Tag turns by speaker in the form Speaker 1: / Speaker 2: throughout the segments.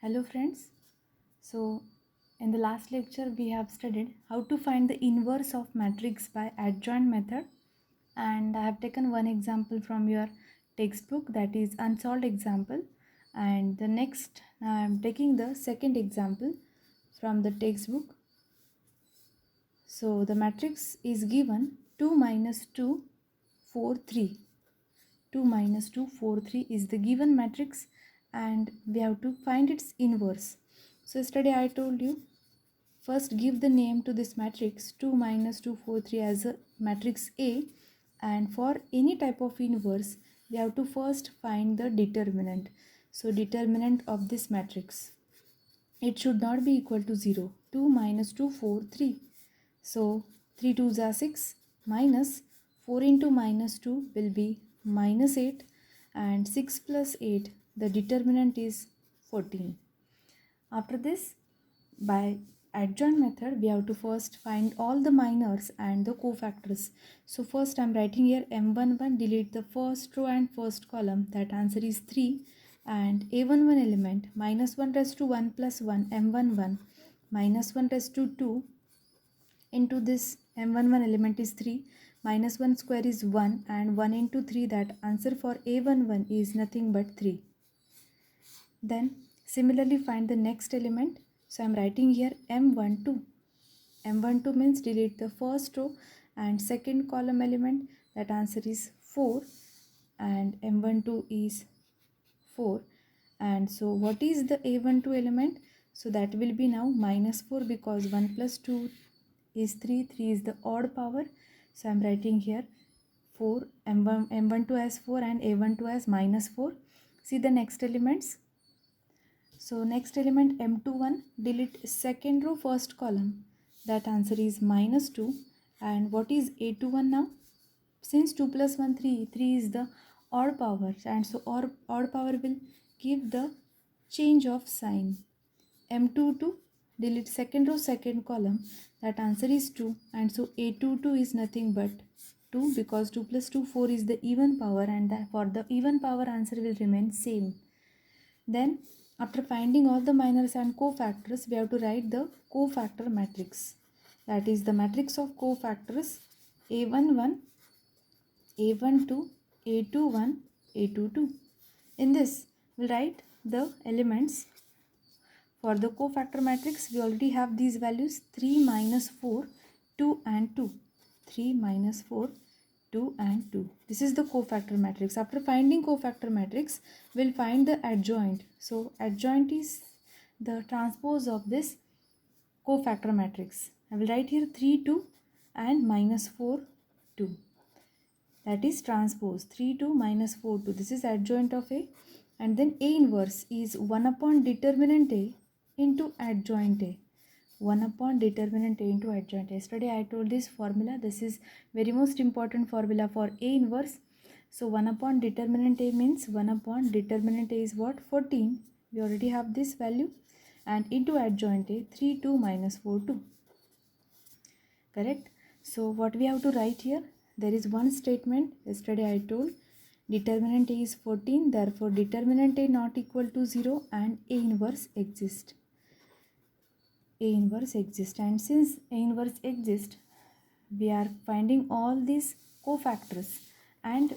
Speaker 1: Hello friends. So in the last lecture we have studied how to find the inverse of matrix by adjoint method, and I have taken one example from your textbook, that is unsolved example, and the next I am taking the second example from the textbook. So the matrix is given 2 minus 2 4 3. 2 minus 2 4 3 is the given matrix and we have to find its inverse. So yesterday I told you, first give the name to this matrix 2 minus 2 4 3 as a matrix A, and for any type of inverse we have to first find the determinant. So determinant of this matrix, it should not be equal to 0. 2 minus 2 4 3. So 3 2s are 6, minus 4 into minus 2 will be minus 8, and 6 plus 8, the determinant is 14. After this, by adjoint method, we have to first find all the minors and the cofactors. So first I am writing here M11, delete the first row and first column, that answer is 3, and A11 element minus 1 raised to 1 plus 1 M11 minus 1 raised to 2 into this M11 element is 3, minus 1 square is 1, and 1 into 3, that answer for A11 is nothing but 3. Then similarly find the next element. So I am writing here M12. M12 means delete the first row and second column element, that answer is 4, and M12 is 4. And so what is the A12 element? So that will be now minus 4, because 1 plus 2 is 3, 3 is the odd power. So I am writing here 4, M12 as 4 and A12 as minus 4. See the next elements. So next element M21, delete second row first column, that answer is minus 2. And what is A21 now? Since 2 plus 1 3, 3 is the odd power, and so odd power will give the change of sign. M22, delete second row second column, that answer is 2, and so A22 is nothing but 2, because 2 plus 2 4 is the even power, and for the even power answer will remain same. Then after finding all the minors and cofactors, we have to write the cofactor matrix. That is the matrix of cofactors A11, A12, A21, A22. In this, we'll write the elements. For the cofactor matrix, we already have these values: 3 minus 4, 2 and 2. 3 minus 4, 2 and 2. This is the cofactor matrix. After finding cofactor matrix, we'll find the adjoint. So adjoint is the transpose of this cofactor matrix. I will write here 3 2 and minus 4 2. That is transpose 3 2 minus 4 2. This is adjoint of A. And then A inverse is 1 upon determinant A into adjoint A. 1 upon determinant A into adjoint A. Yesterday I told this formula. This is very most important formula for A inverse. So 1 upon determinant A means 1 upon determinant A is what? 14. We already have this value. And into adjoint A, 3 2 minus 4 2. Correct? So what we have to write here? There is one statement. Yesterday I told determinant A is 14. Therefore determinant A not equal to 0 and A inverse exists. A inverse exists, and since A inverse exists, we are finding all these cofactors and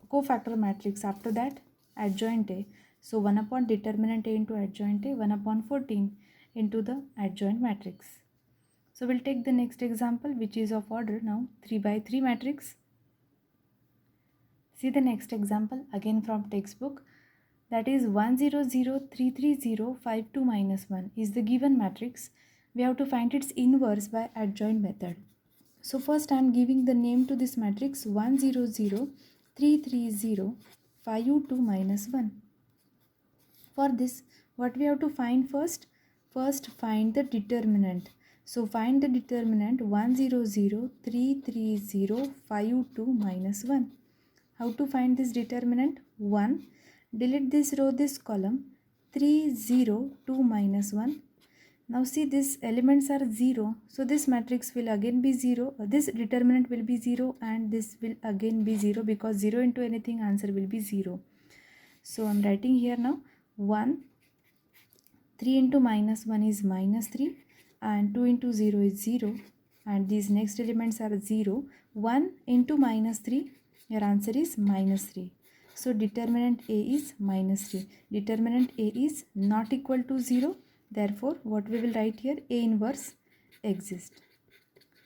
Speaker 1: cofactor matrix. After that, adjoint A. So 1 upon determinant A into adjoint A, 1 upon 14 into the adjoint matrix. So we'll take the next example, which is of order now 3 by 3 matrix. See the next example again from textbook. That is 1 0 0 3 3 0 5 2 minus 1 is the given matrix. We have to find its inverse by adjoint method. So first I am giving the name to this matrix 1 0 0 3 3 0 5 2 minus 1. For this, what we have to find first? First find the determinant. So find the determinant 1 0 0 3 3 0 5 2 minus 1. How to find this determinant? 1. Delete this row, this column. 3 0 2 minus 1. Now see, these elements are 0. So this matrix will again be 0. This determinant will be 0 and this will again be 0, because 0 into anything answer will be 0. So I am writing here now 1 3 into minus 1 is minus 3 and 2 into 0 is 0 and these next elements are 0. 1 into minus 3, your answer is minus 3. So determinant A is minus 3. Determinant A is not equal to 0. Therefore, what we will write here, A inverse exists.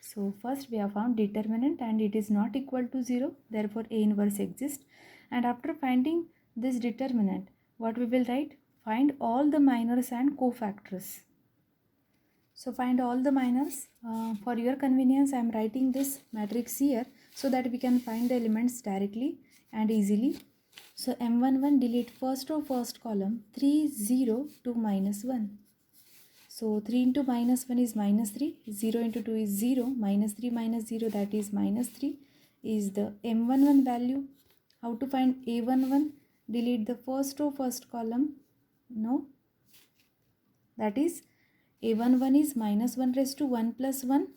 Speaker 1: So first we have found determinant and it is not equal to 0. Therefore, A inverse exists. And after finding this determinant, what we will write? Find all the minors and cofactors. So find all the minors. For your convenience, I am writing this matrix here so that we can find the elements directly and easily. So M11 delete first row first column 3 0 2 minus 1. So 3 into minus 1 is minus 3, 0 into 2 is 0, minus 3 minus 0 that is minus 3 is the M11 value. How to find A11? Delete the first row first column. No, that is A11 is minus 1 raised to 1 plus 1.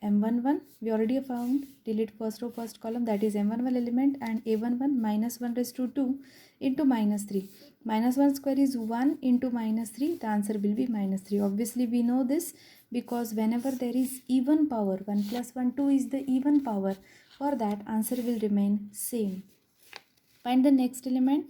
Speaker 1: M11 we already found, delete first row first column, that is M11 element, and A11 minus 1 raised to 2 into minus 3. Minus 1 square is 1 into minus 3, the answer will be minus 3. Obviously we know this because whenever there is even power, 1 plus 1 2 is the even power, for that answer will remain same. Find the next element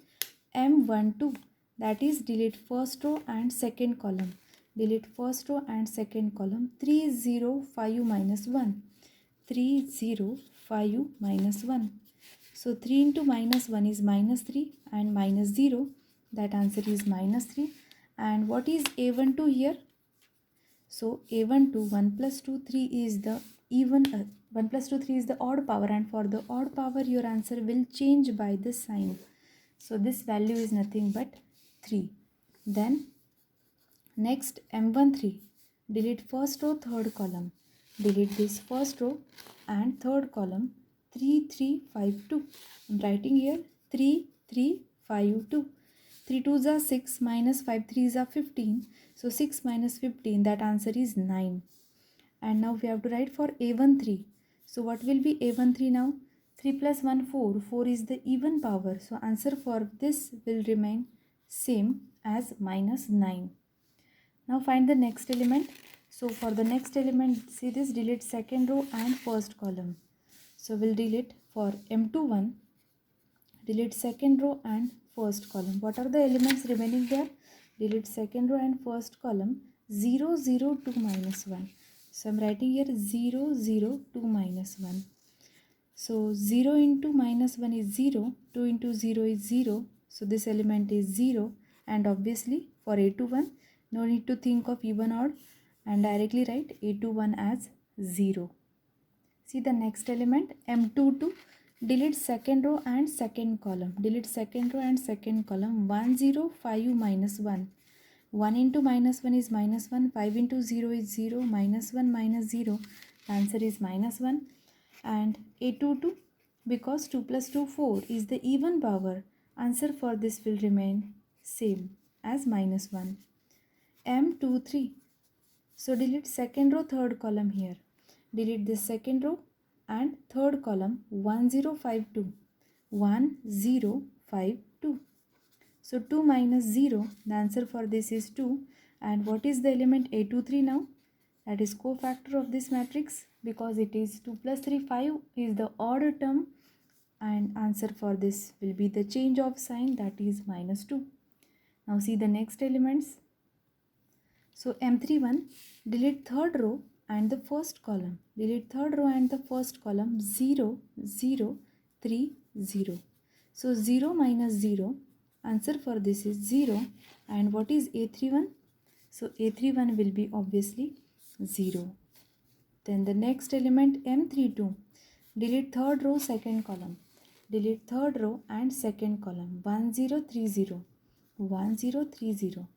Speaker 1: M12, that is delete first row and second column. Delete first row and second column 3 0 5 minus 1. 3 0 5 minus 1. So 3 into minus 1 is minus 3 and minus 0, that answer is minus 3. And what is A12 here? So A12 1 plus 2 3 is the even 1 plus 2 3 is the odd power, and for the odd power your answer will change by the sign. So this value is nothing but 3. Then next M13, delete first row third column. Delete this first row and third column 3 3 5 2. I'm writing here 3 3 5 2. 3 2s are 6 minus 5 3s are 15. So 6 minus 15, that answer is 9. And now we have to write for A13. So what will be A13 now? 3 plus 1 4. 4 is the even power. So answer for this will remain same as minus 9. Now find the next element. So for the next element, see this, delete second row and first column. So we'll delete for M21, delete second row and first column. What are the elements remaining there? Delete second row and first column 0 0 2 minus 1. So I'm writing here 0 0 2 minus 1. So 0 into minus 1 is 0, 2 into 0 is 0. So this element is 0, and obviously for A21 no need to think of even odd and directly write A21 as 0. See the next element M22, delete second row and second column. Delete second row and second column 1 0 5 minus 1. 1 into minus 1 is minus 1, 5 into 0 is 0, minus 1 minus 0, the answer is minus 1. And A22, because 2 plus 2 4 is the even power, answer for this will remain same as minus 1. M23, so delete second row third column here. Delete this second row and third column 1 0 5 2. 1 0 5 2. So 2 minus 0, the answer for this is 2. And what is the element A23 now? That is cofactor of this matrix, because it is 2 plus 3 5 is the odd term, and answer for this will be the change of sign, that is minus 2. Now see the next elements. So M31, delete third row and the first column. Delete third row and the first column 0 0 3 0. So 0 minus 0, answer for this is 0. And what is A31? So A31 will be obviously 0. Then the next element M32, delete third row second column. Delete third row and second column 1 0 3 0. 1 0 3 0.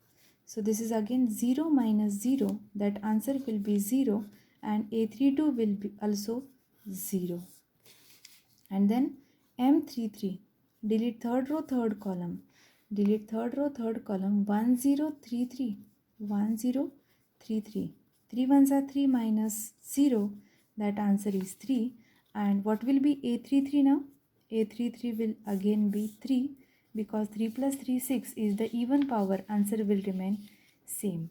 Speaker 1: So this is again 0 minus 0, that answer will be 0, and A32 will be also 0. And then M33, delete third row third column. Delete third row third column 1 0 3 3. 1 0 3 3. 3 ones are 3 minus 0, that answer is 3. And what will be A33 now? A33 will again be 3, because 3 plus 3 6 is the even power, answer will remain same.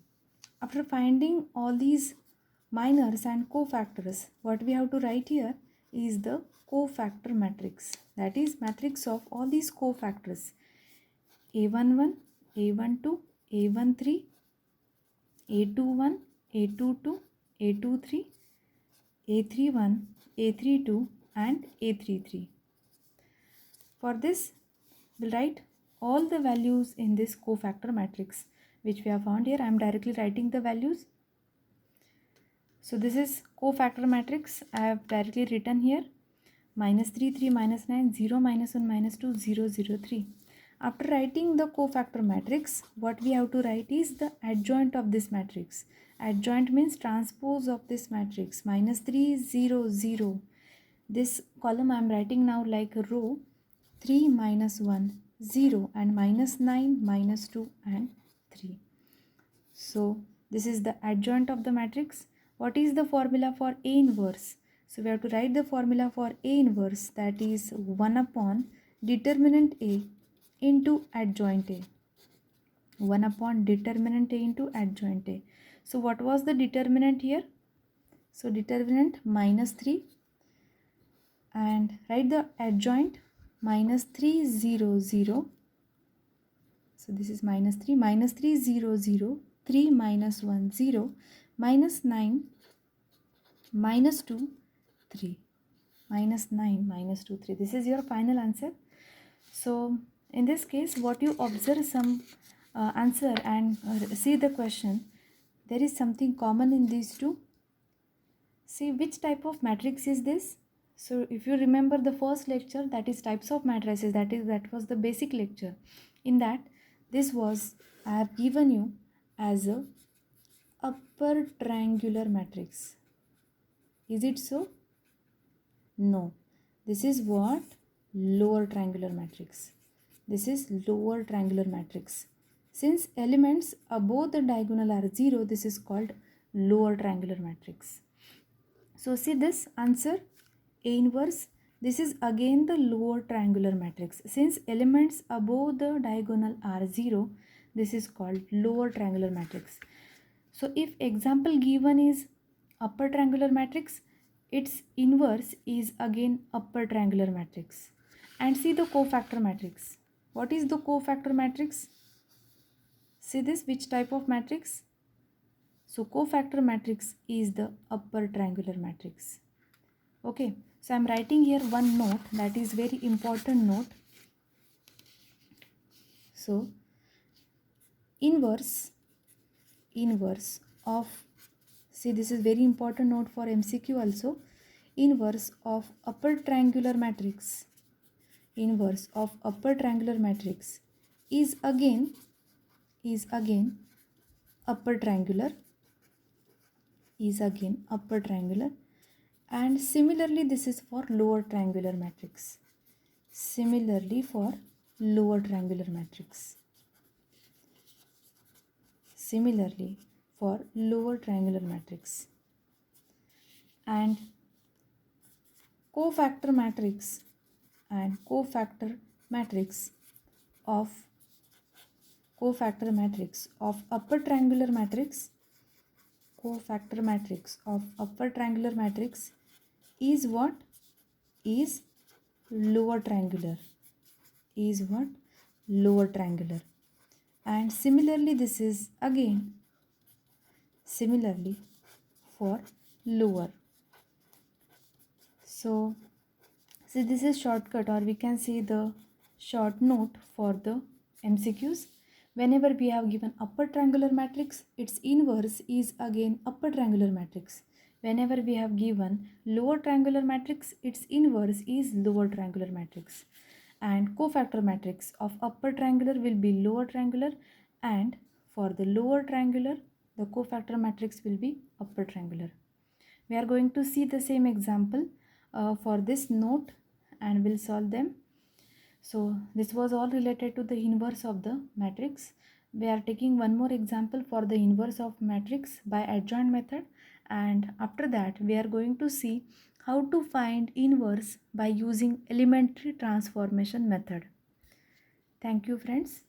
Speaker 1: After finding all these minors and cofactors, what we have to write here is the cofactor matrix. That is matrix of all these cofactors. A11, A12, A13, A21, A22, A23, A31, A32 and A33. For this, we'll write all the values in this cofactor matrix which we have found here. I am directly writing the values. So this is cofactor matrix. I have directly written here -3, 3, -9, 0, -1, -2, 0, 0, 3. After writing the cofactor matrix, what we have to write is the adjoint of this matrix. Adjoint means transpose of this matrix. -3, 0, 0. This column I am writing now like a row. 3, -1, 0 and -9, -2 and 3. So this is the adjoint of the matrix. What is the formula for A inverse? So we have to write the formula for A inverse, that is 1 upon determinant A into adjoint A. 1 upon determinant A into adjoint A. So what was the determinant here? So determinant -3, and write the adjoint -3, 0, 0. So this is -3, -3, 0, 0, 3, -1, 0, -9, -2, 3, -9, -2, 3. This is your final answer. So in this case, what you observe some answer and see the question, there is something common in these two. See which type of matrix is this. So if you remember the first lecture, that is types of matrices, that was the basic lecture. In that, this was, I have given you as a upper triangular matrix. Is it so? No. This is what? Lower triangular matrix. This is lower triangular matrix. Since elements above the diagonal are 0, this is called lower triangular matrix. So see this answer, A inverse. This is again the lower triangular matrix. Since elements above the diagonal are 0, this is called lower triangular matrix. So if example given is upper triangular matrix, its inverse is again upper triangular matrix. And see the cofactor matrix. What is the cofactor matrix? See this, which type of matrix? So cofactor matrix is the upper triangular matrix. Okay, so I am writing here one note, that is very important note. So inverse of, see this is very important note for MCQ also, inverse of upper triangular matrix, inverse of upper triangular matrix is again upper triangular, and similarly this is for lower triangular matrix. Similarly for lower triangular matrix. Similarly for lower triangular matrix. And cofactor matrix of upper triangular matrix, cofactor matrix of upper triangular matrix is what? Is lower triangular. Is what? Lower triangular. And similarly this is again similarly for lower. So see this is shortcut, or we can say the short note for the MCQs. Whenever we have given upper triangular matrix, its inverse is again upper triangular matrix. Whenever we have given lower triangular matrix, its inverse is lower triangular matrix. And cofactor matrix of upper triangular will be lower triangular, and for the lower triangular, the cofactor matrix will be upper triangular. We are going to see the same example for this note and we'll solve them. So this was all related to the inverse of the matrix. We are taking one more example for the inverse of matrix by adjoint method, and after that we are going to see how to find inverse by using elementary transformation method. Thank you friends.